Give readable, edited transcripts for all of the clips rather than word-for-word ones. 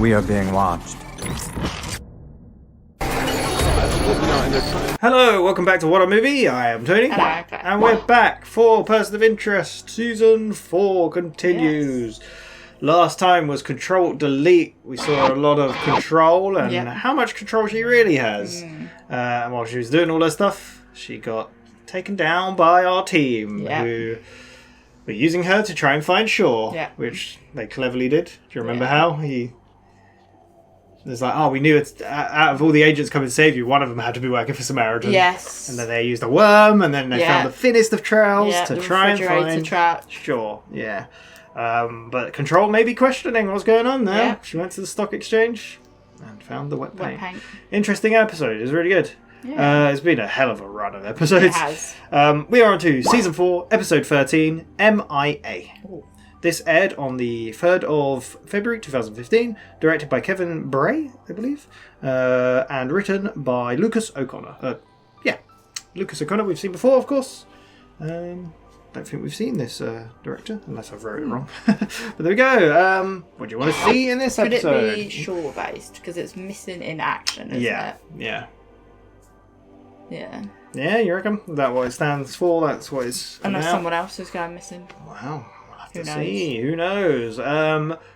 We are being watched. Hello, welcome back to WhatAreMovie. I am Tony. Hello. And we're back for Person of Interest. Season 4 continues. Yes. Last time was Control Delete. We saw a lot of Control and how much control she really has. And while she was doing all that stuff, she got taken down by our team who were using her to try and find Shaw, which they cleverly did. Do you remember how? It's like, oh, we knew it's out of all the agents coming to save you, one of them had to be working for Samaritan. Yes. And then they used a worm, and then they found the thinnest of trails to try and find Shaw. Yeah. But Control may be questioning what's going on there. She went to the stock exchange and found the wet paint. Interesting episode. It's really good. Yeah. It's been a hell of a run of episodes. It has. We are on to Season 4, Episode 13, M.I.A. Ooh. This aired on the 3rd of February 2015, directed by Kevin Bray, I believe, and written by Lucas O'Connor. Lucas O'Connor we've seen before, of course. Don't think we've seen this director, unless I've wrote it wrong. But there we go. What do you want to see in this episode? Could it be Shaw-based? Because it's missing in action, isn't it? Yeah. Yeah. Yeah, you reckon? Is that what it stands for? That's what it's... Unless someone else is going missing. Wow. Who knows?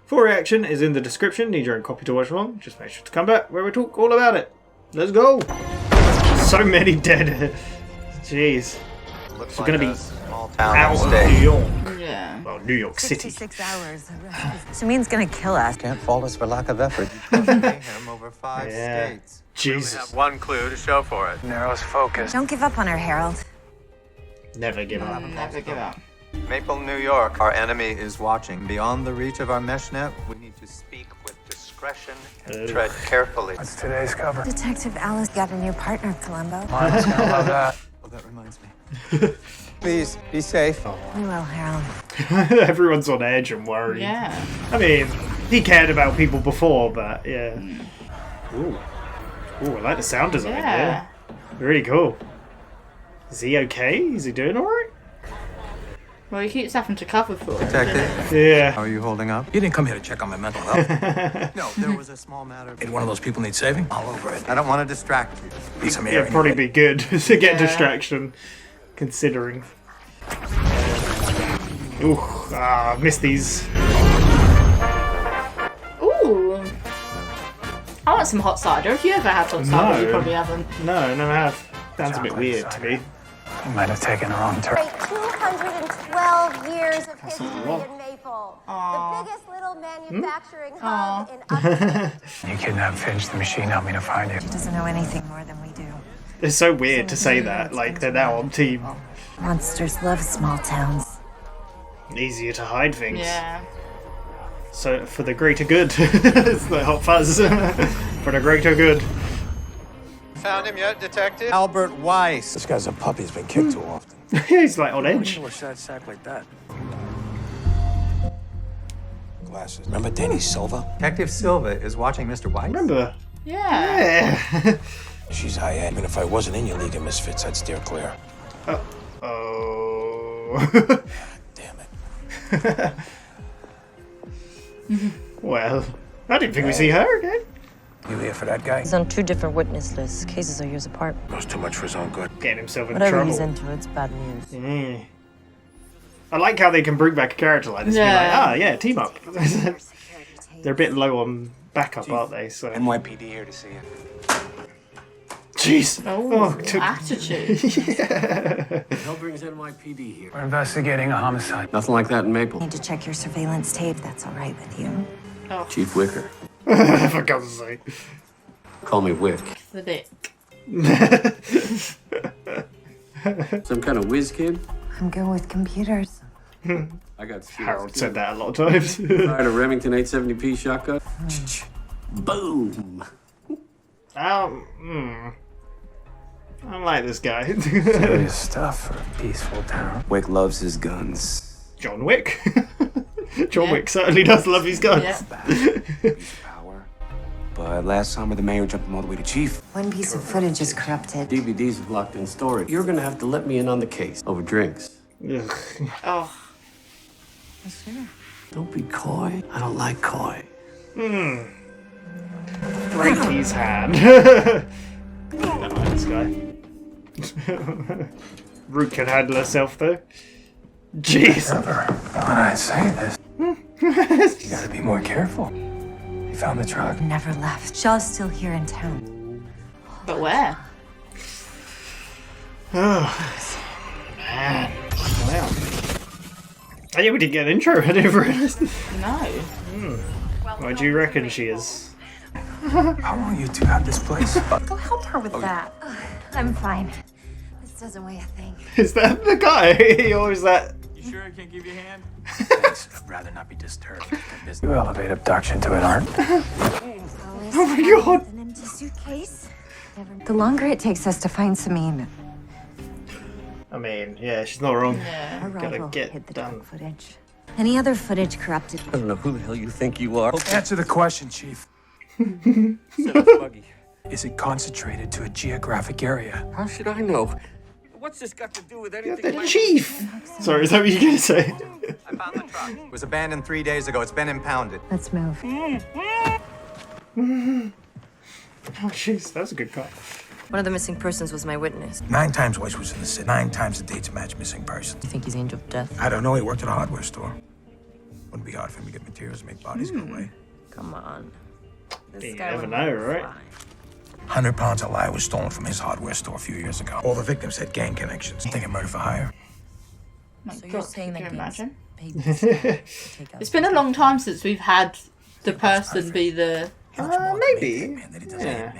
Full reaction is in the description. Need your own copy to watch along. Just make sure to come back where we talk all about it. Let's go. So many dead. Jeez. Looks We're going to be small town out of New York. Yeah. Well, New York City. 66 hours. Samin's going to kill us. Can't fault us for lack of effort. Mayhem over 5 states. Jesus. We have one clue to show for it. Narrows focus. Don't give up on her, Harold. Never give up. Never give up. Maple, New York. Our enemy is watching. Beyond the reach of our mesh net, we need to speak with discretion and tread carefully. What's today's cover? Detective Alice got a new partner, Columbo. Mine's gonna love that. Oh, that reminds me. Please, be safe. We will, Harold. Everyone's on edge and worried. Yeah. I mean, he cared about people before, but yeah. Ooh, I like the sound design there. Really cool. Is he okay? Is he doing alright? Well, he keeps having to cover for it. Detective? Yeah. How are you holding up? You didn't come here to check on my mental health. No, there was a small matter. Ain't one of those people need saving? All over it. I don't want to distract you. Need some air. It'd probably be good to get distraction, considering. I missed these. Ooh. I want some hot cider. If you ever had hot cider, you probably haven't. No, never have. Sounds a bit weird to me. You might have taken the wrong turn. 212 years of history in Maple. The biggest little manufacturing hub in Upstate. You kidnapped Finch. The machine helped me to find you. She doesn't know anything more than we do. It's so weird to say that, like they're now on team. Monsters love small towns. Easier to hide things. Yeah. So, for the greater good. It's the hot fuzz. For the greater good. Found him yet, Detective? Albert Weiss. This guy's a puppy. He's been kicked too often. He's like on edge. A sad sack like that. Glasses. Remember Danny Silva? Detective Silva is watching Mr. Weiss. Remember? Yeah. Yeah. She's I.A. Even if I wasn't in your League of Misfits, I'd steer clear. Oh. Damn it. Well, I didn't think we'd see her again. You here for that guy? He's on 2 different witness lists. Cases are years apart. Knows too much for his own good. Getting himself in Whatever trouble. he's into, it's bad news. I like how they can bring back a character like this and be like, team up. They're a bit low on backup, aren't they? So. NYPD here to see you. Jeez. Attitude. Hell brings NYPD here. We're investigating a homicide. Nothing like that in Maple. Need to check your surveillance tape. That's all right with you. Chief Wicker. For God's sake. Call me Wick. The dick. Some kind of whiz kid? I'm good with computers. I got Harold said that a lot of times. Fired a Remington 870p shotgun. Boom. I don't like this guy. Serious stuff for a peaceful town. Wick loves his guns. John Wick. John Wick certainly does love his guns. Power. But last summer, the mayor jumped him all the way to chief. One piece of footage is corrupted. DVDs are locked in storage. You're gonna have to let me in on the case over drinks. Ugh. Oh. Don't be coy. I don't like coy. Break his hand. I don't like this guy. Root can handle herself though. Jeez. When I say this, you gotta be more careful. You found the truck. Never left. Shaw's still here in town. But where? Oh, man. Wow. Oh, yeah, we didn't get an intro. I didn't realize. No. Why do you reckon she is? How long you two have this place? Go help her with that. I'm fine. This doesn't weigh a thing. Is that the guy? Or is that... You sure I can't give you a hand? Thanks. I'd rather not be disturbed. You elevate abduction to an art. Oh my god! An empty suitcase. The longer it takes us to find Samin, I mean, yeah, she's not wrong. Yeah. Gotta get hid the done. dark footage. Any other footage corrupted? I don't know who the hell you think you are. Answer the question, Chief. Buggy. Is it concentrated to a geographic area? How should I know? What's this got to do with anything? The chief! Sorry, is that what you're gonna say? I found the truck. It was abandoned 3 days ago. It's been impounded. Let's move. Oh, jeez, that was a good cut. One of the missing persons was my witness. 9 times Weiss was in the city. 9 times the dates match missing persons. You think he's Angel of Death? I don't know. He worked at a hardware store. Wouldn't be hard for him to get materials to make bodies go away. Come on. You never know, right? 100 pounds of lye was stolen from his hardware store a few years ago. All the victims had gang connections. Thinking murder for hire. So you're saying can that you imagine? It's It's been a long time since we've had the person be the... Maybe. Yeah.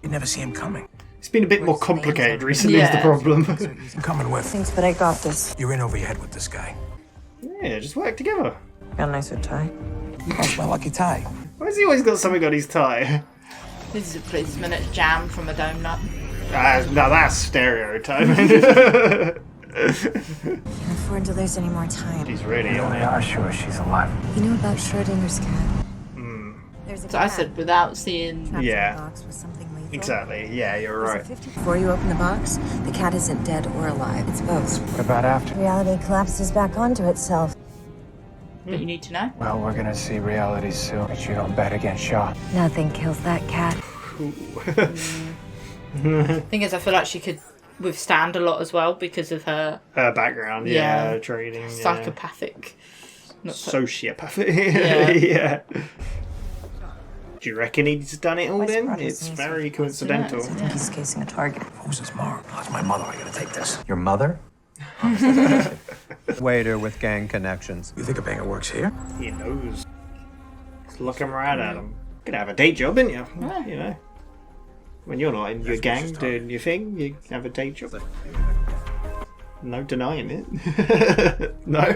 You never see him coming. It's been a bit more complicated recently is the Yeah. problem. I'm coming with. Thanks, but I got this. You're in over your head with this guy. Yeah, just work together. Got a nicer tie. That's my lucky tie. Why has he always got something on his tie? This is a policeman at jam from a donut. Now that's stereotyping. Can't afford to lose any more time. He's really on They it. are sure she's alive. You know about Schrodinger's cat? There's a So I cat said without seeing... trapped Yeah. in a box with something lethal. Exactly, yeah, you're right. Before you open the box, the cat isn't dead or alive. It's both. What about after? Reality collapses back onto itself. But you need to know. Well, we're gonna see reality soon. But you don't bet against Shaw. Nothing kills that cat. Thing is, I feel like she could withstand a lot as well because of her Her background, yeah, training, yeah. psychopathic. Not Sociopathic, Yeah. yeah. Do you reckon he's done it all Why's then? Protestant It's so very coincidental. I think he's casing a target. Who's his mom? That's my mother. I gotta take this. Your mother? Waiter with gang connections. You think a banger works here? He knows. Just looking right at him. Could have a day job, didn't you? Yeah. You know. When you're not in your gang doing your thing, you have a day job. No denying it. No.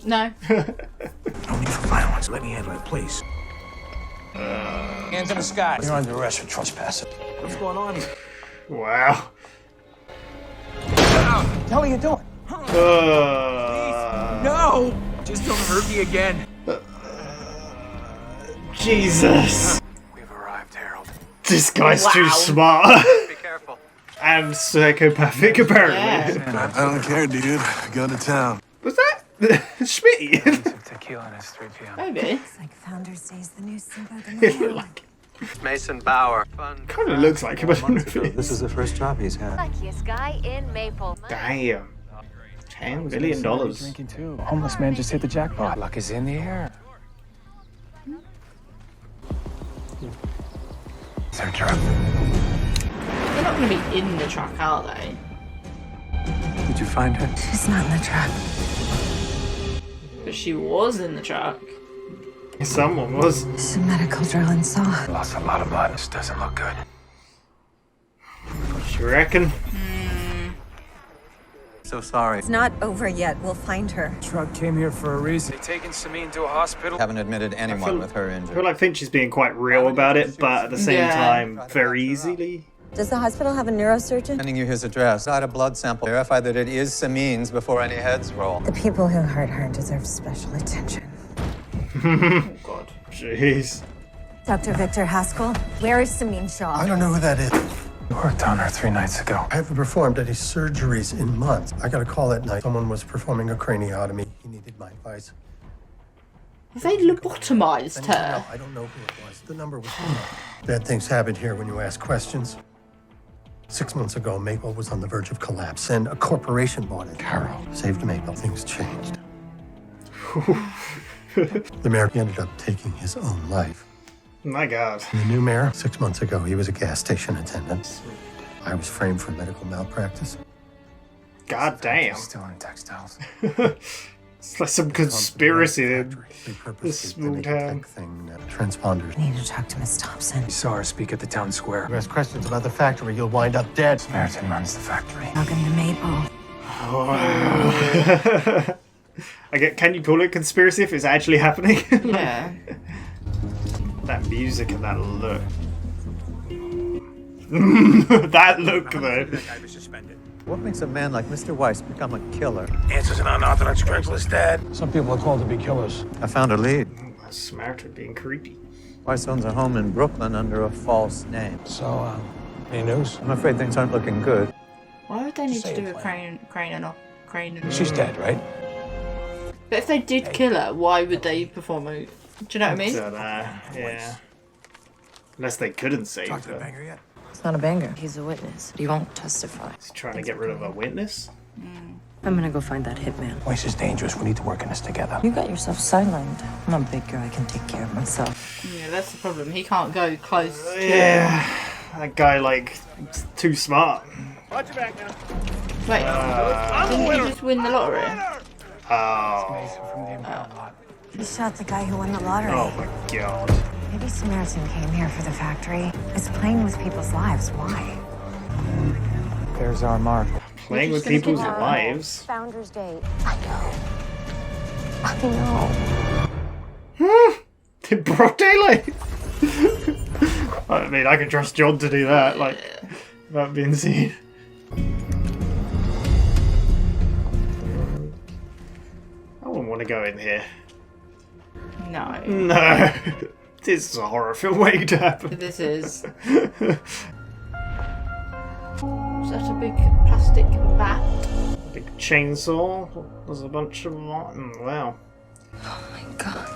No. No need for violence. Let me handle it, please. Hands in the sky. You're under arrest for trespassing. What's going on here? Wow. What the hell are you doing? No! Just don't hurt me again. Jesus. We've arrived, Harold. This guy's too Wow. smart. Be careful. And psychopathic, apparently. Yeah. I don't care, dude. Go to town. Was that Schmitty? Took tequila and it's 3 p.m. Maybe. It's like Founders Day's the new Cinco de Mayo. Like, Mason Bauer. Fun. kind of looks like him. I don't know if it This is the first job he's had. Luckiest guy in Maple. Damn. $10 billion. Drinking too. Homeless man just hit the jackpot. Luck is in the air. Is there a truck? They're not going to be in the truck, are they? Did you find her? She's not in the truck. But she was in the truck. Someone was. It's a medical drill and saw. Lost a lot of blood. This doesn't look good. You reckon? So sorry. It's not over yet. We'll find her. Truck came here for a reason. They taking Samin to a hospital. Haven't admitted anyone with her I injury. feel like Finch is being quite real about it, but at the same Yeah. time, very easily. Does the hospital have a neurosurgeon? Sending you his address. Got a blood sample. Verify that it is Samin's before any heads roll. The people who hurt her deserve special attention. Oh god. Jeez. Dr. Victor Haskell, where is Samin Shaw? I don't know who that is. We worked on her 3 nights ago. I haven't performed any surgeries in months. I got a call at night. Someone was performing a craniotomy. He needed my advice. Have they lobotomized her? No, I don't know who it was. The number was wrong. Bad things happen here when you ask questions. 6 months ago, Maple was on the verge of collapse, and a corporation bought it. Carol. Saved Maple. Things changed. The mayor ended up taking his own life. My God. The new mayor, 6 months ago, he was a gas station attendant. I was framed for medical malpractice. God damn. Still in textiles. It's like some conspiracy in this small town. Transponders. I need to talk to Miss Thompson. We saw her speak at the town square. You ask questions about the factory, you'll wind up dead. Samaritan runs the factory. Talking to Maple. Can you call it conspiracy if it's actually happening? Yeah. That music and that look. That look, though. What makes a man like Mr. Weiss become a killer? Answers an unauthorized Craigslist ad. Some people are called to be killers. I found a lead. That Samaritan being creepy. Weiss owns a home in Brooklyn under a false name. So, any news? I'm afraid things aren't looking good. Why would they need to do a crane and She's dead, right? But if they did kill her, why would they perform a... Do you know what I mean? Yeah. Unless they couldn't save Talked to the her. banker yet? It's not a banger. He's a witness. He won't testify. He's trying to get rid of a witness? I'm gonna go find that hitman. Weiss is dangerous. We need to work on this together. You got yourself sidelined. I'm a big girl. I can take care of myself. Yeah, that's the problem. He can't go close to Yeah. That guy, like, too smart. Wait, didn't he just win the lottery? Oh. He shot the guy who won the lottery. Oh my God. Maybe Samaritan came here for the factory. It's playing with people's lives. Why? There's our mark. Playing with people's lives. Founder's Day. I know. In broad daylight. I mean, I can trust John to do that, like, without being seen. I wouldn't want to go in here. No. No. This is a horror film waiting to happen. This is. Is that a big plastic bat? Big chainsaw. There's a bunch of wow. Oh my God.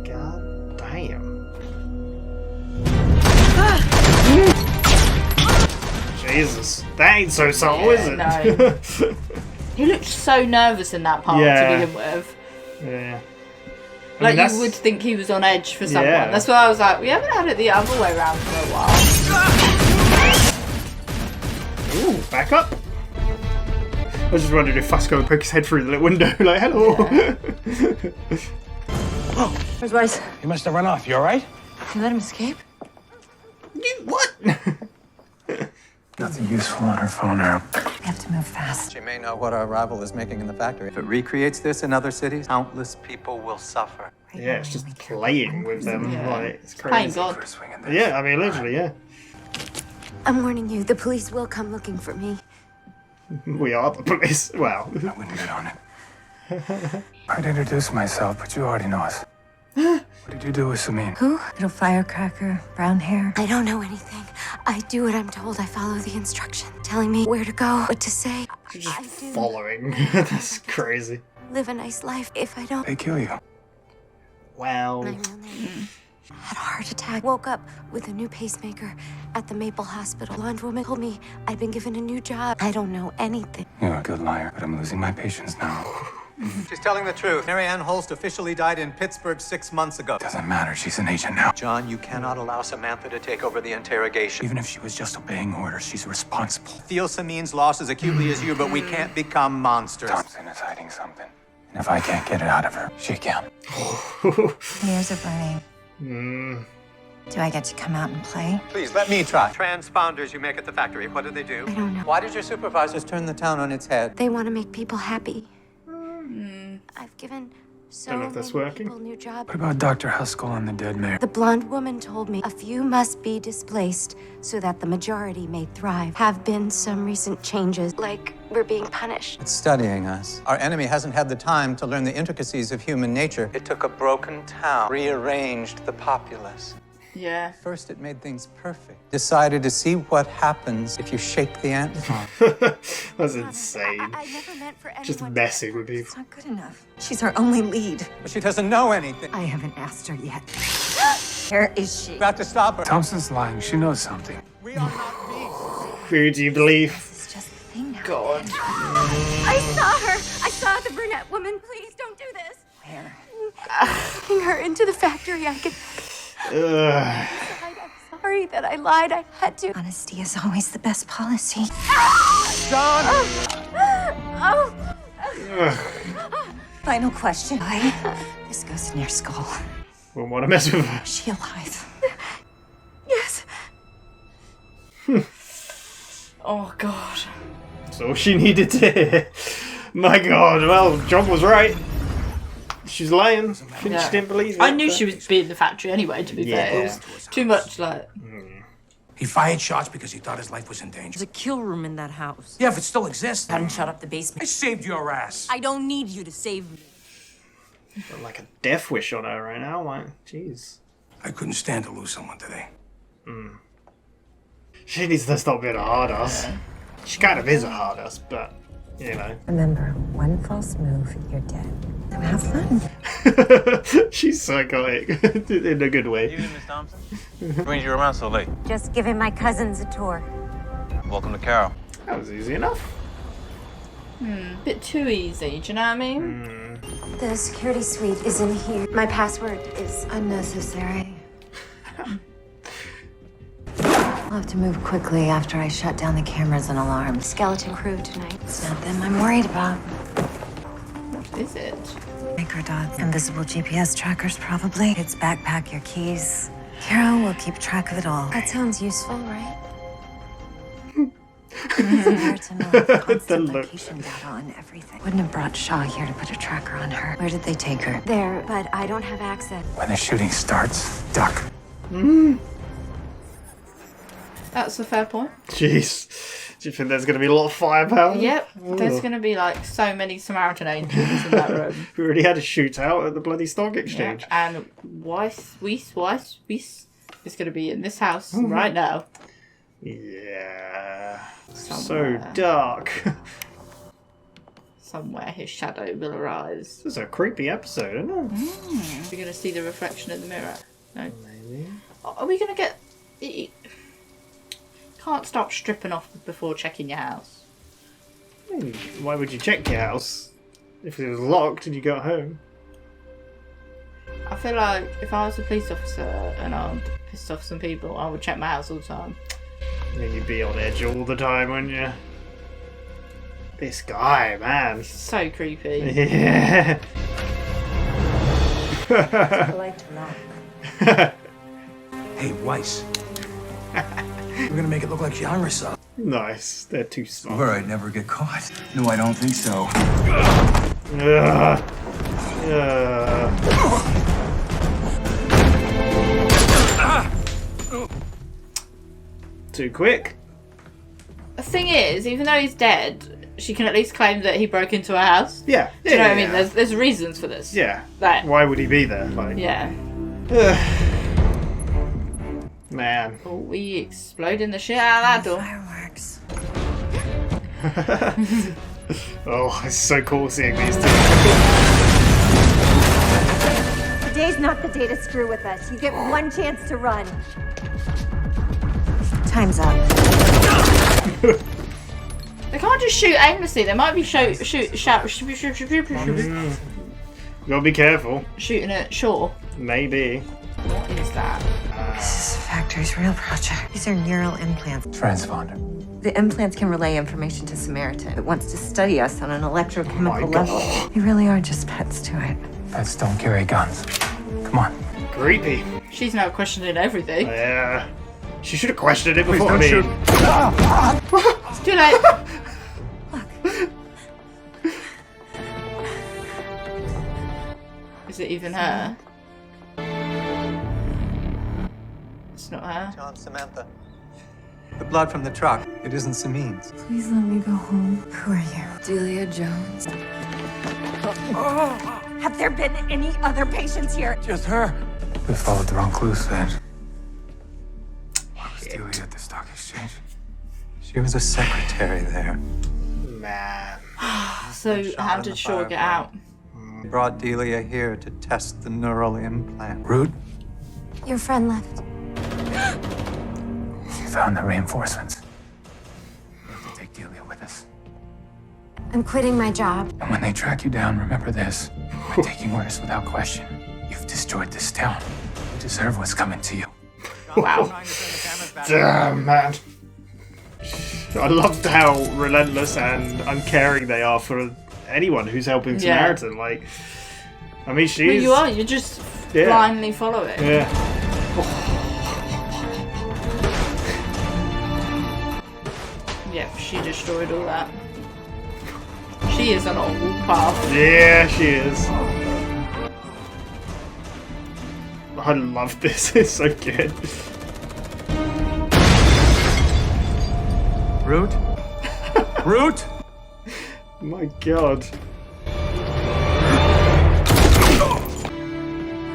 God damn. Jesus. That ain't so subtle, is it? No. He looked so nervous in that part to begin with. Yeah. Like, you would think he was on edge for someone. Yeah. That's why I was like, we haven't had it the other way around for a while. Ooh, back up. I was just wondering if Fusco would poke his head through the little window, like, hello. Yeah. Oh, where's Weiss? He must have run off. You all right? You let him escape? What? Nothing useful on her phone now. We have to move fast. She may know what our rival is making in the factory. If it recreates this in other cities, countless people will suffer. Yeah, it's just playing with them. Yeah. Like, it's Playing crazy. God. Yeah, I mean, literally, yeah. I'm warning you, the police will come looking for me. We are the police. Well. I wouldn't bet on it. I'd introduce myself, but you already know us. What did you do with Samin? Who? Little firecracker, brown hair. I don't know anything. I do what I'm told. I follow the instruction, telling me where to go, what to say. Just I do following. That's crazy. live a nice life. If I don't, They kill you. Well. my real name. Had a heart attack. Woke up with a new pacemaker at the Maple Hospital. Blonde woman told me I'd been given a new job. I don't know anything. You're a good liar, but I'm losing my patience now. She's telling the truth. Mary Ann Holst officially died in Pittsburgh 6 months ago. Doesn't matter. She's an agent now. John, you cannot allow Samantha to take over the interrogation. Even if she was just obeying orders, she's responsible. Feel Samin's loss as acutely as you, but we can't become monsters. Thompson is hiding something. And if I can't get it out of her, she can. Ears are burning. Do I get to come out and play? Please, let me try. Transponders you make at the factory, what do they do? I don't know. Why did your supervisors turn the town on its head? They want to make people happy. I've given so Don't know if that's many working. people new jobs. What about Dr. Huskell and the dead mayor? The blonde woman told me a few must be displaced so that the majority may thrive. Have been some recent changes, like we're being punished. It's studying us. Our enemy hasn't had the time to learn the intricacies of human nature. It took a broken town, rearranged the populace. Yeah. First, it made things perfect. Decided to see what happens if you shake the ant. That's insane. I never meant for anyone Just messing with people. It's not good enough. She's our only lead. But she doesn't know anything. I haven't asked her yet. Where is she? About to stop her. Thompson's lying. She knows something. We are not beasts. Who do you believe? This is just a thing now. God. I saw her. I saw the brunette woman. Please don't do this. Where? Bring her into the factory. I can. Ugh. I'm sorry that I lied. I had to. Honesty is always the best policy. John! Final question. Why? This goes in your skull. Wouldn't want to mess with her. Is she alive? Yes. Oh god. That's all she needed to hear. My God. Well, John was right. She's lying. She didn't believe it. I knew she was being the factory anyway, to be fair. It was too much, like... He fired shots because he thought his life was in danger. There's a kill room in that house. Yeah, if it still exists. Hadn't shut up the basement. I saved your ass. I don't need you to save me. Got like a death wish on her right now. Like, jeez. I couldn't stand to lose someone today. She needs to stop being a hard ass. She kind of is a hard ass, but, you know. Remember, one false move, you're dead. So have fun. She's psychotic in a good way. Evening, Miss Thompson. What brings you around so late? Just giving my cousins a tour. Welcome to Carol. That was easy enough. Bit too easy, do you know what I mean? The security suite is in here. My password is Unnecessary. I'll have to move quickly after I shut down the cameras and alarms. skeleton crew tonight. It's not them I'm worried about. What is it? Microdots, invisible GPS trackers, probably. It's backpack, your keys. Carol will keep track of it all. That sounds useful, right? It's hard to know the constant The look. location data on everything. Wouldn't have brought Shaw here to put a tracker on her. Where did they take her? There, but I don't have access. When the shooting starts, duck. That's a fair point. Jeez. Do you think there's going to be a lot of firepower? Yep, there's going to be like so many Samaritan angels in that room. We already had a shootout at the bloody stock exchange. Yep. And Weiss is going to be in this house right now. Yeah. Somewhere. So dark. Somewhere his shadow will arise. This is a creepy episode, isn't it? We're going to see the reflection in the mirror. No. Maybe. Are we going to get... Can't stop stripping off before checking your house. Why would you check your house if it was locked and you got home? I feel like if I was a police officer and I pissed off some people, I would check my house all the time. Then you'd be on edge all the time, wouldn't you? This guy, man. So creepy. Yeah. Polite to knock. Hey, Weiss. We're gonna make it look like she hung herself. Nice. They're too smart. Or I'd never get caught. No, I don't think so. Too quick. The thing is, even though he's dead, she can at least claim that he broke into her house. Yeah. Do you know what I mean? There's reasons for this. Yeah. Like, why would he be there? Like, yeah. Man. Oh, we exploding the shit out of that door. Fireworks. Oh, it's so cool seeing these two. Today's not the day to screw with us. You get one chance to run. Time's up. They can't just shoot aimlessly. They might be You gotta be careful. shooting at shore. Maybe. What is that? This is the factory's real project. These are neural implants. Transponder. The implants can relay information to Samaritan. It wants to study us on an electrochemical God. level. We really are just pets to it. Pets don't carry guns. Come on. Creepy. She's now questioning everything. Yeah. She should have questioned it Please before. don't shoot. It's too late. Is it even her? It's not her. John, Samantha. The blood from the truck. It isn't Samin's. Please let me go home. Who are you? Delia Jones. Have there been any other patients here? Just her. We followed the wrong clues, then. Delia at the stock exchange? She was a secretary there. Man. So how did Shaw get out? We brought Delia here to test the neural implant. Rude? Your friend left. You found the reinforcements. We have to take Delia with us. I'm quitting my job. And when they track you down, remember this. We're taking orders without question. You've destroyed this town. You deserve what's coming to you. Wow. Damn, man. I loved how relentless and uncaring they are for anyone who's helping Samaritan. Like, I mean, she's... you just blindly follow it. Yeah. Yep, she destroyed all that. She is an old path. Yeah, she is. I love this. It's so good. Root? Root? My God.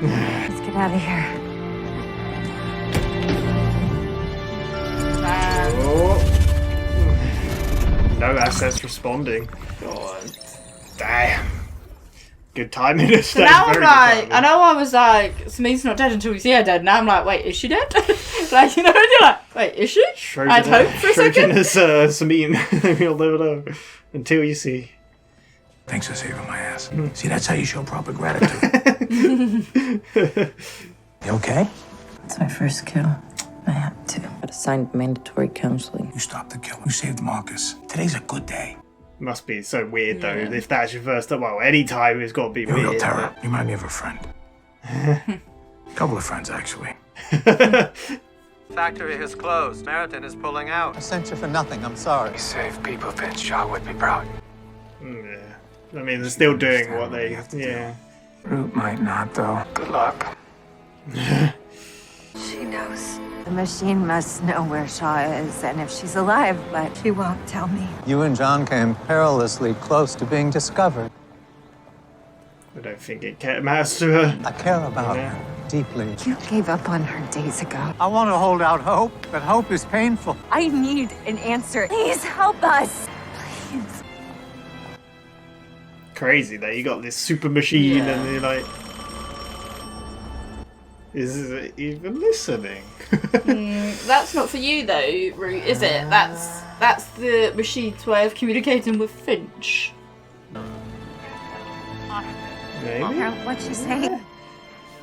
Let's get out of here. Oh. No assets responding. God. Damn. Good timing to So now I'm like, I know I was like, Samin's not dead until we see her dead. Now I'm like, wait, is she dead? Like, you know, and you're like, wait, is she? I'd hope for a second. Is Samin. You'll never know until you see. Thanks for saving my ass. See, that's how you show proper gratitude. You okay? It's my first kill. I had to. Got assigned mandatory counseling. You stopped the kill. You saved Marcus. Today's a good day. Must be so weird though. If that's your first time, well, any time it's got to be You're weird. a real terror. You remind me of a friend. A couple of friends, actually. Factory has closed. Samaritan is pulling out. I sent you for nothing. I'm sorry. You saved people, Vince. Shaw would be proud. Yeah. I mean, they're still doing what they... Yeah. Root might not, though. Good luck. She knows. The machine must know where Shaw is, and if she's alive, but she won't tell me. You and John came perilously close to being discovered. I don't think it matters to her. I care about her deeply. You gave up on her days ago. I want to hold out hope, but hope is painful. I need an answer. Please help us. Please. Crazy that you got this super machine and you're like... Is it even listening? That's not for you though, Root, is it? That's the machine's way of communicating with Finch. Maybe? What's she saying?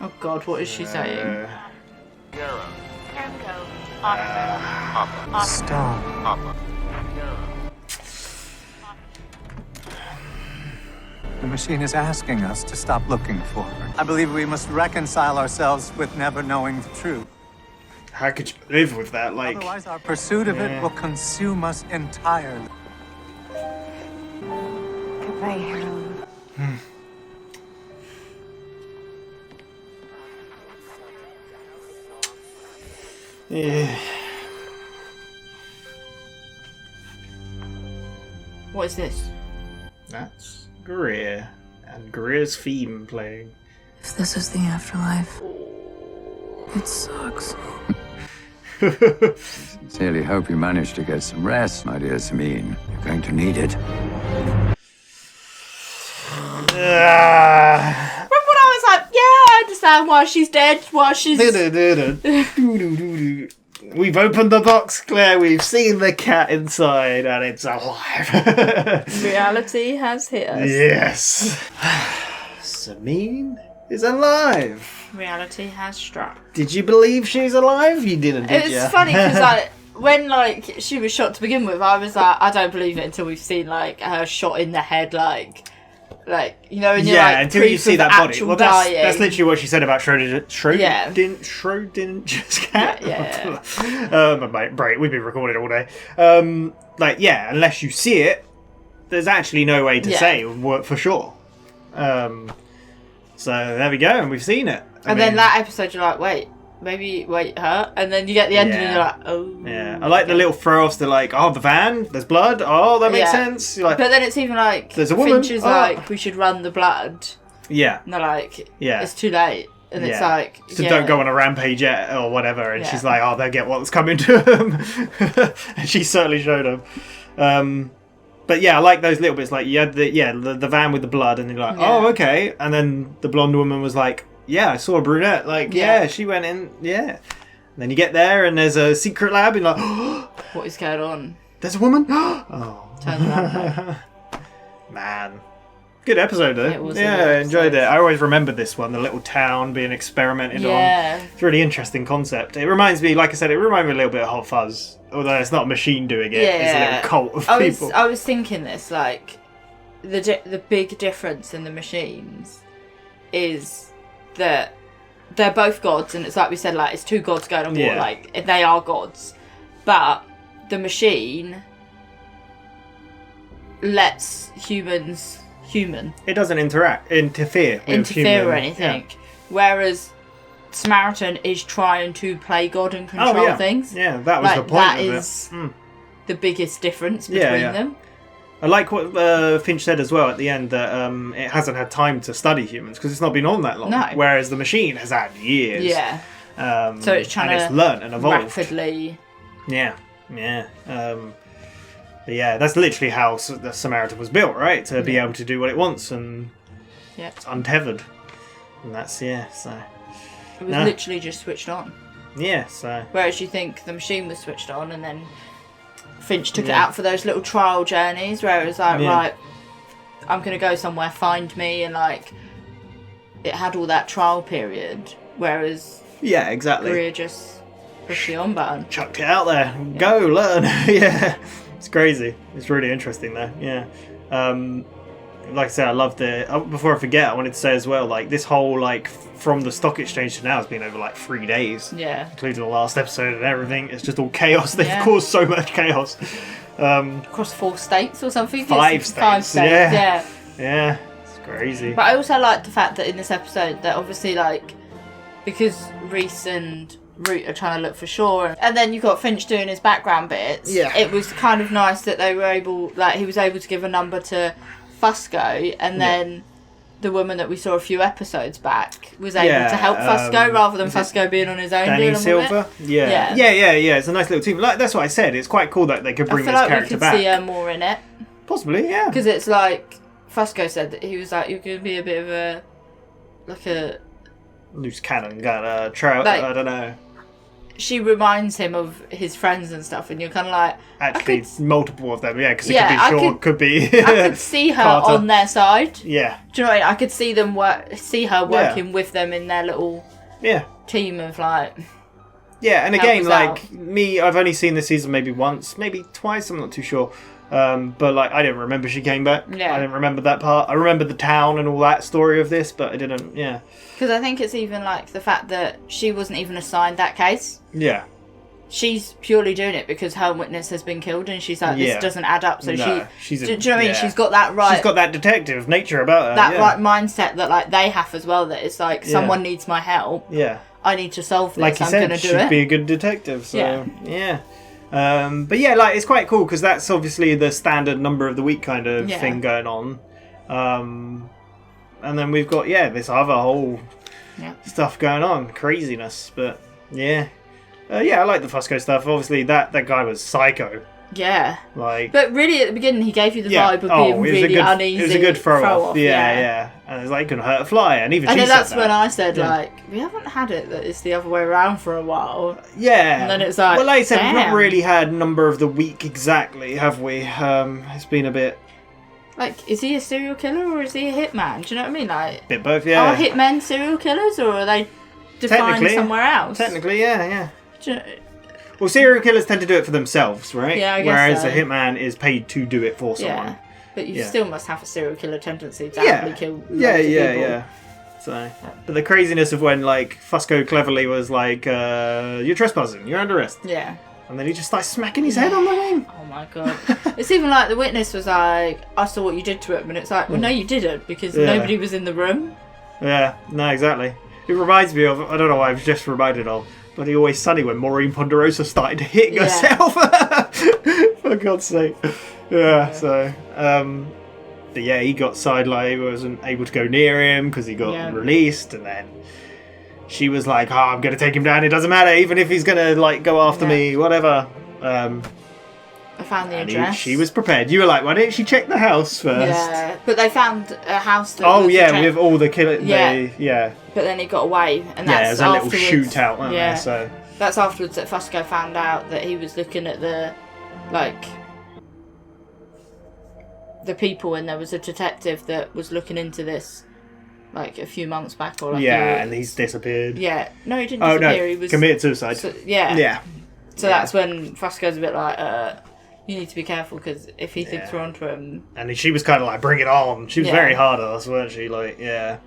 Oh God, what is she saying? Stop. The machine is asking us to stop looking for her. I believe we must reconcile ourselves with never knowing the truth. How could you live with that? Like, otherwise, our pursuit of it will consume us entirely. Goodbye, Harold. Yeah. What is this? That's Greer. And Greer's theme playing. If this is the afterlife, it sucks. Sincerely hope you manage to get some rest, my dear Samin. You're going to need it. Remember when I was like, yeah, I understand why she's dead, why she's... We've opened the box, Claire. We've seen the cat inside, and it's alive. Reality has hit us. Yes. Samin is alive. Reality has struck. Did you believe she's alive? You didn't, did you? It's funny because like when like she was shot to begin with, I was like, I don't believe it until we've seen like her shot in the head, like you know, and you're like, until you see that body. Well, that's literally what she said about Schrodinger's cat. Yeah. Bray, we've been recording all day. Unless you see it, there's actually no way to say for sure. So there we go, and we've seen it. And then that episode, you're like, wait, her, and then you get the end, and you're like, oh. Yeah, I like the little throw-offs. They're like, oh, the van, there's blood. Oh, that makes sense. You're like, but then it's even like, there's a woman. Finch is like, we should run the blood. Yeah. And they're like, it's too late. And it's like... So don't go on a rampage yet, or whatever. And she's like, oh, they'll get what's coming to them. And she certainly showed them. But yeah, I like those little bits. Like, you had the van with the blood, and you're like, oh, okay. And then the blonde woman was like, yeah, I saw a brunette. Like, she went in, And then you get there, and there's a secret lab, and you're like, what is going on? There's a woman? Oh. Turns around. Man. Good episode, though. It was I enjoyed it. I always remembered this one, the little town being experimented on. It's a really interesting concept. It reminds me, like I said, a little bit of Hot Fuzz. Although it's not a machine doing it, it's a little cult of people. I was thinking this, like, the big difference in the machines is that they're both gods, and it's like we said, like, it's two gods going on war, like, they are gods. But the machine lets humans human. It doesn't interfere with human. Or anything. Whereas Samaritan is trying to play God and control things. Yeah, that was the point that of is the biggest difference between them. I like what Finch said as well at the end, that it hasn't had time to study humans because it's not been on that long. No. Whereas the machine has had years. Yeah. So it's trying to learn and evolve rapidly. Yeah. But yeah, that's literally how the Samaritan was built, right? To be able to do what it wants, and it's untethered. And that's, so... It was literally just switched on. Yeah, so... Whereas you think the machine was switched on, and then Finch took it out for those little trial journeys, where it was like, right, I'm going to go somewhere, find me, and, like, it had all that trial period, whereas... Yeah, exactly. Maria just pushed the on button. Chucked it out there. Go, learn. It's crazy. It's really interesting though. Like I said, I love before I forget, I wanted to say as well, like, this whole, like, from the stock exchange to now has been over like 3 days. Yeah. Including the last episode and everything. It's just all chaos. They've caused so much chaos. Across 4 states or something? 5 states. 5 states, Yeah. It's crazy. But I also like the fact that in this episode that obviously, like, because Reese and Root are trying to look for Shaw, and then you got Finch doing his background bits. It was kind of nice that they were able, like, he was able to give a number to Fusco, and then the woman that we saw a few episodes back was able to help Fusco rather than Fusco being on his own. Danny Silver. Yeah. It's a nice little team. Like, that's what I said. It's quite cool that they could bring this character back. I feel like we could see her more in it. Possibly, yeah. Because it's like Fusco said that he was like, you're going to be a bit of a loose cannon, got a trout. I don't know. She reminds him of his friends and stuff, and you're kind of like... Actually, multiple of them, because it could be Shaw, could be... I could see her on their side. Yeah. Do you know what I mean? I could see her working with them in their little team of, like... Yeah, and again, like, me, I've only seen this season maybe once, maybe twice, I'm not too sure. But, like, I didn't remember she came back. Yeah. I didn't remember that part. I remember the town and all that story of this, but I didn't, Because I think it's even, like, the fact that she wasn't even assigned that case. Yeah. She's purely doing it because her witness has been killed, and she's like, this doesn't add up. So do you know what I mean? She's got that right... She's got that detective nature about her. That right mindset that, like, they have as well, that it's like, someone needs my help. Yeah. I need to solve this. Like you said, she'd be a good detective, so... Yeah. But yeah, like, it's quite cool because that's obviously the standard number of the week kind of thing going on. And then we've got this other whole stuff going on, craziness. But I like the Fusco stuff. Obviously, that guy was psycho. Yeah. Like, but really, at the beginning, he gave you the vibe of being really uneasy. It was a good throw off. Yeah. And it's like, it couldn't hurt a fly. And even she said that's when I said, like, we haven't had it that it's the other way around for a while. Yeah. And then it's like, well, like I said, we've not really had number of the week exactly, have we? It's been a bit... Like, is he a serial killer or is he a hitman? Do you know what I mean? Like, bit both, yeah. Are hitmen serial killers or are they defined somewhere else? Technically, yeah. Well, serial killers tend to do it for themselves, right? Yeah, I guess Whereas so. a hitman is paid to do it for someone. Yeah, but you still must have a serial killer tendency to actually kill loads of people. Yeah. So, but the craziness of when, like, Fusco cleverly was like, you're trespassing, you're under arrest. Yeah. And then he just starts smacking his head on the wing. Oh my god. It's even like the witness was like, I saw what you did to him, and it's like, well, no, you didn't, because nobody was in the room. Yeah, no, exactly. It reminds me of, I don't know why I was just reminded of, but Always Sunny when Maureen Ponderosa started hitting herself. For God's sake. So, but he got sidelined, he wasn't able to go near him because he got released, and then she was like, "Oh, I'm gonna take him down. It doesn't matter, even if he's gonna like go after me, whatever." I found the address. She was prepared. You were like, "Why didn't she check the house first?" Yeah, but they found a house that. Oh yeah, with all the killer. Yeah. But then he got away, and that's there's a little shootout, wasn't there? So that's afterwards that Fusco found out that he was looking at the people, and there was a detective that was looking into this like a few months back or and he's disappeared. Yeah, no, he didn't disappear. Oh no, he was committed suicide. So that's when Fusco's a bit like, you need to be careful because if he thinks we're onto him. And she was kind of like, bring it on. She was very hard on us, weren't she? Like, yeah.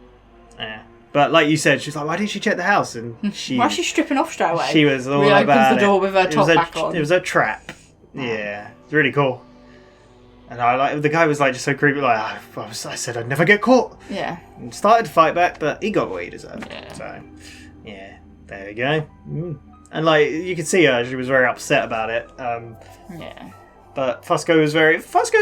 But like you said, she's like, why didn't she check the house? And why is she stripping off straight away? She was all about opens the door with her top back on. It was a trap. Yeah, it's really cool. And I like the guy was like just so creepy. Like I said, I'd never get caught. Yeah. And started to fight back, but he got what he deserved. Yeah. So, yeah, there we go. And like you could see her, she was very upset about it. But Fusco's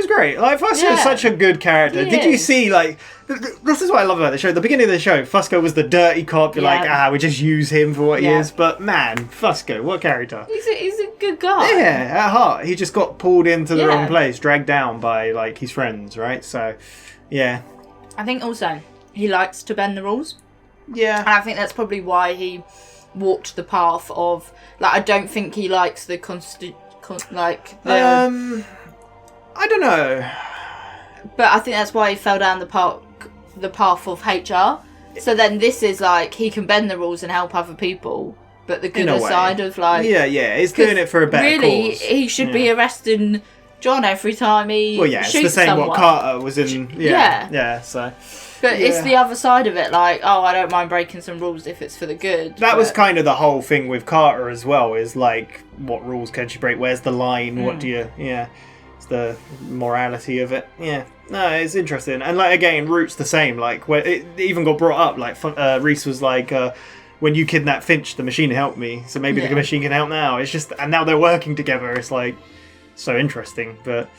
great. Like Fusco's such a good character. Did you see like this is what I love about the show. At the beginning of the show, Fusco was the dirty cop. You're like, we just use him for what he is. But man, Fusco, what character? He's a good guy. Yeah, at heart, he just got pulled into the wrong place, dragged down by like his friends, right? So, yeah. I think also he likes to bend the rules. Yeah. And I think that's probably why he walked the path of like. I don't think he likes the I don't know, but I think that's why he fell down the path of HR. So then this is like he can bend the rules and help other people, but the good side of like he's doing it for a better cause. He should be arresting John every time he it's the same someone. What Carter was in. So. But it's the other side of it, like, I don't mind breaking some rules if it's for the good. That was kind of the whole thing with Carter as well, is like, what rules can she break? Where's the line? What do you... Yeah. It's the morality of it. Yeah. No, it's interesting. And, like, again, Root's the same. Like, where it even got brought up, like, Reese was like, when you kidnap Finch, the machine helped me, so maybe the machine can help now. It's just... And now they're working together. It's, like, so interesting. But...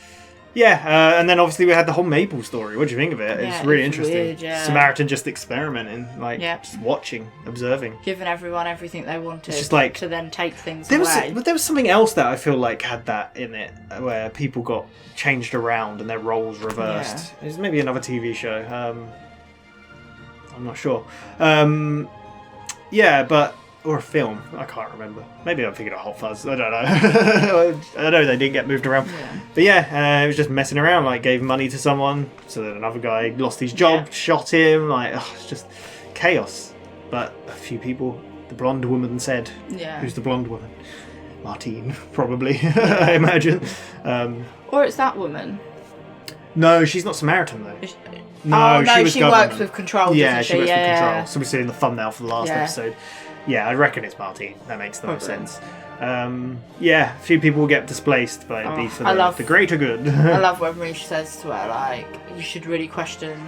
Yeah, and then obviously we had the whole Maple story. What do you think of it? It's really interesting. Weird, Samaritan just experimenting, like just watching, observing, giving everyone everything they wanted. It's just like to then take things away. But there was something else that I feel like had that in it, where people got changed around and their roles reversed. Yeah. It's maybe another TV show. I'm not sure. Or a film. I can't remember. Maybe I'm thinking of Hot Fuzz. I don't know. I know they didn't get moved around. But it was just messing around. Like, gave money to someone, so then another guy lost his job, shot him. Like, it's just chaos. But a few people, the blonde woman said, who's the blonde woman? Martine, probably, I imagine. Or it's that woman. No, she's not Samaritan, though. She works with Control, yeah, she works with Control. Yeah. So we see in the thumbnail for the last episode. Yeah, I reckon it's Martine. That makes the most sense. A few people will get displaced, but it'd be for the greater good. I love when Reese says to her, like, you should really question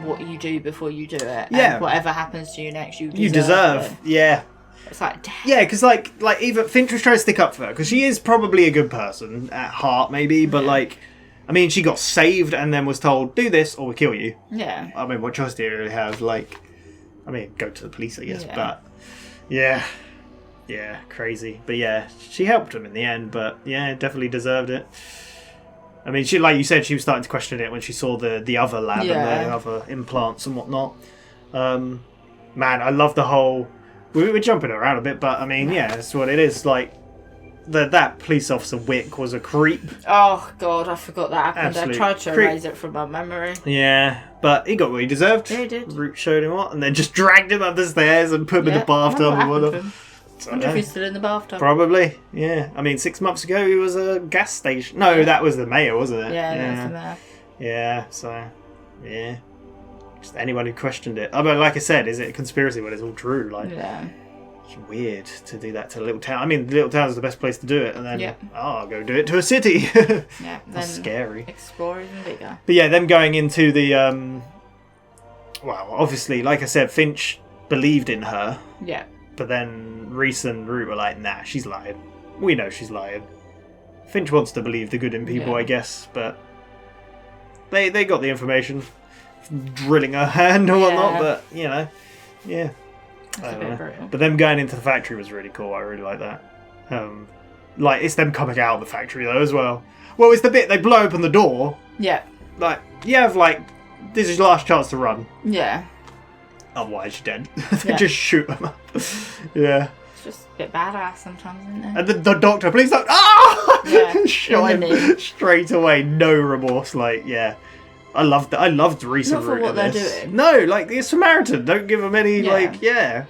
what you do before you do it. Yeah. And whatever happens to you next, you deserve. Yeah. It's like, damn. Yeah, because like even Finch was trying to stick up for her, because she is probably a good person at heart, maybe, but like, I mean, she got saved and then was told, do this or we'll kill you. Yeah. I mean, what choice do you really have? Like, I mean, go to the police, I guess, but... Yeah, crazy. But yeah, she helped him in the end, but yeah, definitely deserved it. I mean, she, like you said, she was starting to question it when she saw the other lab and the other implants and whatnot. Man, I love the whole... We're jumping around a bit, but I mean, that's what it is. Like, that police officer Wick was a creep. Oh, God, I forgot that happened. Absolute I tried to erase it from my memory. Yeah, but he got what he deserved. Yeah, he did. Root showed him what, and then just dragged him up the stairs and put him in the bathtub and whatever. I wonder if he's still in the bathtub. Probably, yeah. I mean, 6 months ago he was a gas station. No, that was the mayor, wasn't it? Yeah, that was the mayor. Yeah, so, yeah. Just anyone who questioned it. I mean, like I said, is it a conspiracy when it's all true? Like, it's weird to do that to a little town. I mean, the little town is the best place to do it, and then, I'll go do it to a city. That's scary. Explore even bigger. But yeah, them going into the, well, obviously, like I said, Finch believed in her. Yeah. But then Reese and Root were like, nah, she's lying. We know she's lying. Finch wants to believe the good in people, I guess, but they got the information, drilling her hand or whatnot, but, you know, That's a bit brutal. But them going into the factory was really cool. I really like that. Like, it's them coming out of the factory, though, as well. Well, it's the bit they blow open the door. Yeah. Like, you have, like, this is your last chance to run. Yeah. Otherwise, you're dead. They just shoot them up. Yeah. It's just a bit badass sometimes, isn't it? And the doctor, please don't. Ah! Yeah. Shot him straight away. No remorse. Like, yeah. I loved Reese and Not for Root what in they're this. doing. No, like, the Samaritan. Don't give them any, like, yeah.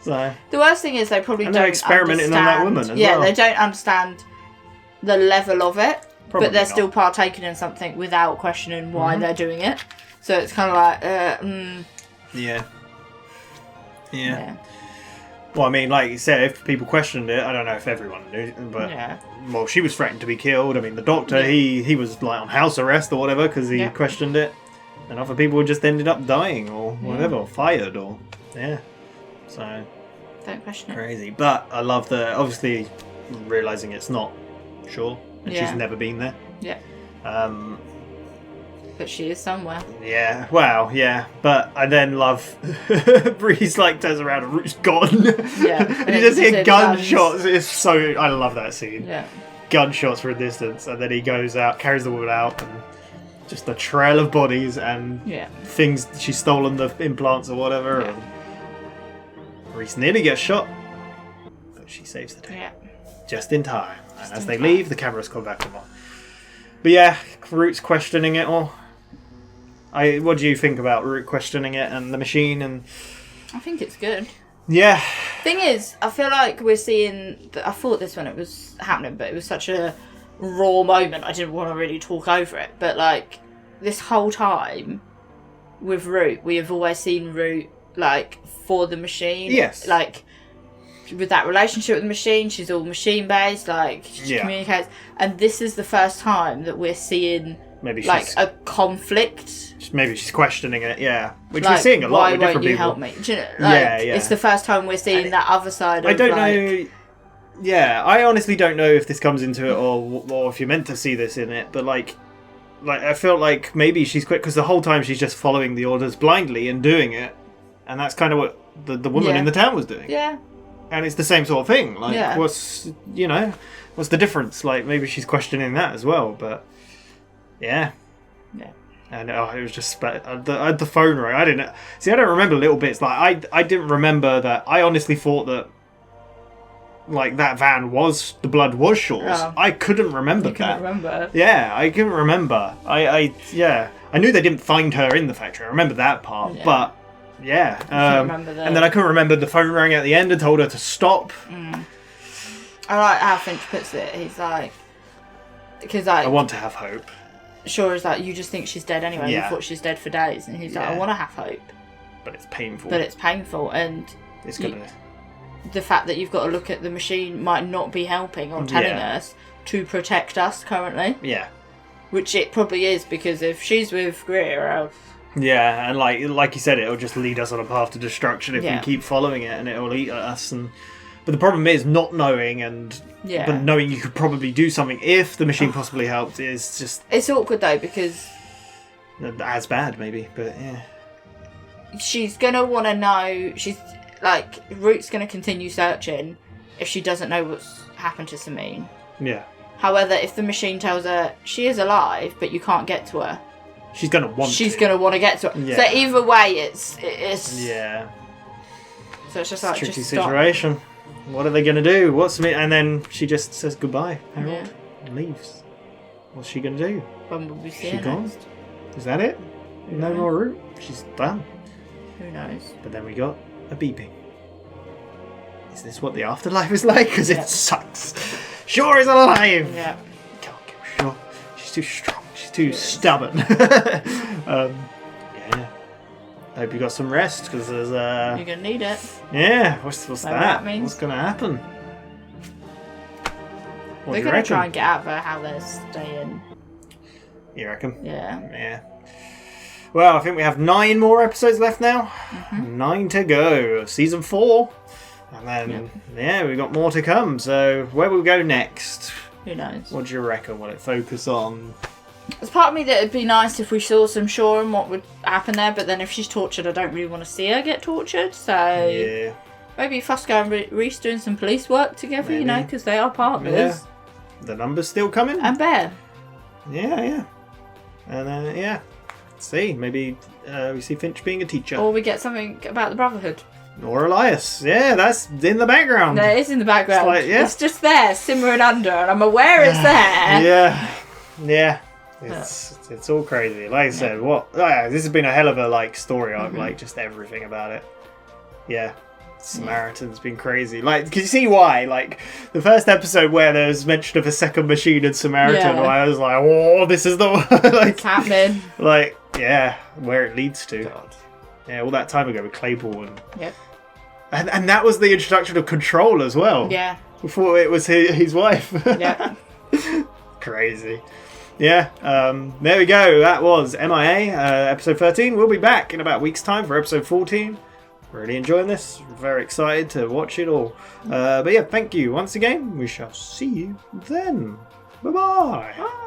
So. The worst thing is they probably and don't they're experimenting understand. on that woman as well. They don't understand the level of it, Probably but they're not. still partaking in something without questioning why they're doing it. So it's kind of like, Yeah. Well, I mean, like you said, if people questioned it, I don't know if everyone knew, but well, she was threatened to be killed. I mean, the doctor, he was like on house arrest or whatever because he questioned it, and other people just ended up dying or whatever, or fired or So don't question it. Crazy, but I love obviously realizing it's not sure, and she's never been there. Yeah. But she is somewhere. Yeah, well, yeah, but I then love Breeze like turns around and Root's gone. Yeah, and you just hear gunshots. It's so I love that scene. Yeah, gunshots from a distance, and then he goes out, carries the woman out, and just a trail of bodies and things. She's stolen the implants or whatever, and Reese nearly gets shot, but she saves the day just in time. And as they leave, the cameras come back on. But yeah, Root's questioning it all. What do you think about Root questioning it and the machine? And I think it's good. Yeah. Thing is, I feel like we're seeing. I thought this when it was happening, but it was such a raw moment. I didn't want to really talk over it. But like this whole time with Root, we have always seen Root like for the machine. Yes. Like with that relationship with the machine, she's all machine based. Like she communicates, and this is the first time that we're seeing. Maybe like a conflict. Maybe she's questioning it, which we're seeing a lot with different people. Why won't you help me? Do you know, it's the first time we're seeing that other side of I don't know. Yeah, I honestly don't know if this comes into it or if you're meant to see this in it, but like I felt like maybe she's quick because the whole time she's just following the orders blindly and doing it, and that's kind of what the woman in the town was doing. Yeah. And it's the same sort of thing. Like, what's the difference? Like, maybe she's questioning that as well, but. Yeah. And it was just I had the phone ring. I don't remember little bits. Like I didn't remember that. I honestly thought that like that van the blood was Shaw's. I couldn't remember that. Couldn't remember. Yeah, I couldn't remember. I knew they didn't find her in the factory. I remember that part, but remember that. And then I couldn't remember the phone rang at the end and told her to stop. I like how Finch puts it. He's like, because I want to have hope. Shaw is like, you just think she's dead anyway. You thought she's dead for days, and he's like, I want to have hope, but it's painful. And it's gonna. The fact that you've got to look at the machine might not be helping or telling us to protect us currently. Yeah. Which it probably is, because if she's with Greer. Yeah, and like you said, it'll just lead us on a path to destruction if we keep following it, and it'll eat at us. But the problem is not knowing but knowing you could probably do something if the machine possibly helped is just... It's awkward though, because... As bad, maybe, but yeah. She's going to want to know... She's like, Root's going to continue searching if she doesn't know what's happened to Samine. Yeah. However, if the machine tells her she is alive, but you can't get to her... She's going to want to get to her. Yeah. So either way, it's... Yeah. So it's just like... Tricky situation. What are they going to do? And then she just says goodbye, Harold, and leaves. What's she going to do? Bumblebee she gone? Is that it? No more Root? She's done. Who knows? But then we got a beeping. Is this what the afterlife is like? Because it sucks. Shaw is alive! Yeah. Can't kill Shaw. She's too strong. She's too stubborn. I hope you got some rest, because there's You're gonna need it. Yeah, what's that? What's gonna happen? They're gonna try and get out of her how they're staying. You reckon? Yeah. Yeah. Well, I think we have 9 more episodes left now. 9 to go. Season 4. And then, we've got more to come. So, where will we go next? Who knows? What do you reckon? Will it focus on? There's part of me that it'd be nice if we saw some Shaw and what would happen there. But then if she's tortured, I don't really want to see her get tortured. So maybe Fosco and Reese doing some police work together, you know, because they are partners. Yeah. The number's still coming. And Bear. Yeah. And see, maybe we see Finch being a teacher. Or we get something about the Brotherhood. Or Elias. Yeah, that's in the background. No, it is in the background. It's, it's just there, simmering under, and I'm aware it's there. Yeah. It's all crazy. Like I said, this has been a hell of a story arc, like just everything about it. Yeah. Samaritan's been crazy. Like, can you see why? Like, the first episode where there was mention of a second machine in Samaritan, where I was like, oh, this is the it's happening. Like, where it leads to. God. Yeah, all that time ago with Claypool and that was the introduction of Control as well. Yeah. Before it was his wife. Yeah. Crazy. Yeah, there we go. That was M.I.A. Episode 13. We'll be back in about a week's time for episode 14. Really enjoying this. Very excited to watch it all. But yeah, thank you once again. We shall see you then. Bye-bye. Bye.